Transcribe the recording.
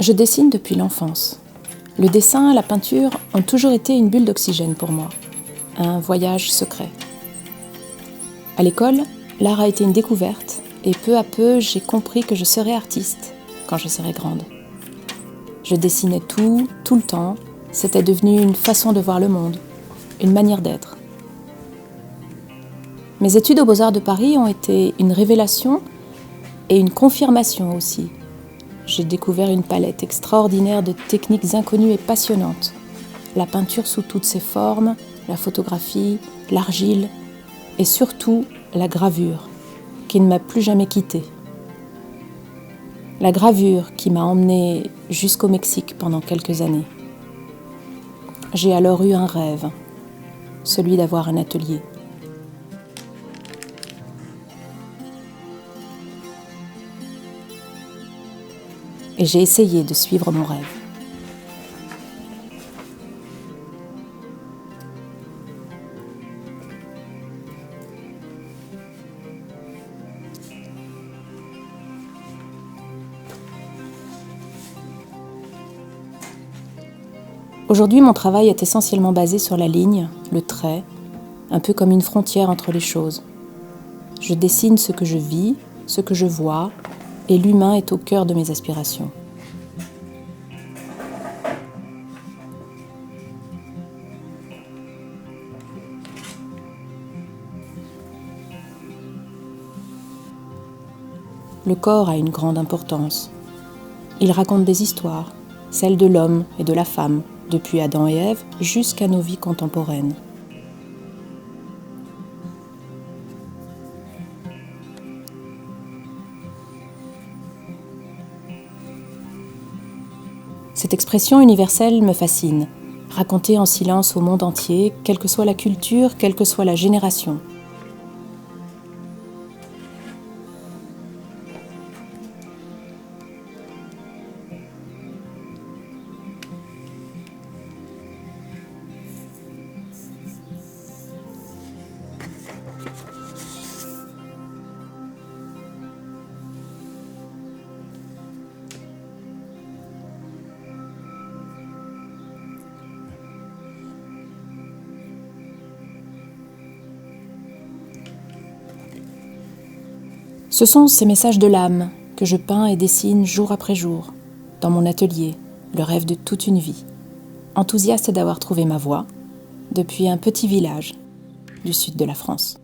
Je dessine depuis l'enfance. Le dessin, la peinture ont toujours été une bulle d'oxygène pour moi, un voyage secret. À l'école, l'art a été une découverte et peu à peu, j'ai compris que je serais artiste quand je serais grande. Je dessinais tout le temps. C'était devenu une façon de voir le monde, une manière d'être. Mes études aux Beaux-Arts de Paris ont été une révélation et une confirmation aussi. J'ai découvert une palette extraordinaire de techniques inconnues et passionnantes. La peinture sous toutes ses formes, la photographie, l'argile et surtout la gravure, qui ne m'a plus jamais quittée. La gravure qui m'a emmenée jusqu'au Mexique pendant quelques années. J'ai alors eu un rêve, celui d'avoir un atelier. Et j'ai essayé de suivre mon rêve. Aujourd'hui, mon travail est essentiellement basé sur la ligne, le trait, un peu comme une frontière entre les choses. Je dessine ce que je vis, ce que je vois, et l'humain est au cœur de mes aspirations. Le corps a une grande importance. Il raconte des histoires, celles de l'homme et de la femme, depuis Adam et Ève jusqu'à nos vies contemporaines. Cette expression universelle me fascine, racontée en silence au monde entier, quelle que soit la culture, quelle que soit la génération. Ce sont ces messages de l'âme que je peins et dessine jour après jour, dans mon atelier, le rêve de toute une vie, enthousiaste d'avoir trouvé ma voie, depuis un petit village du sud de la France.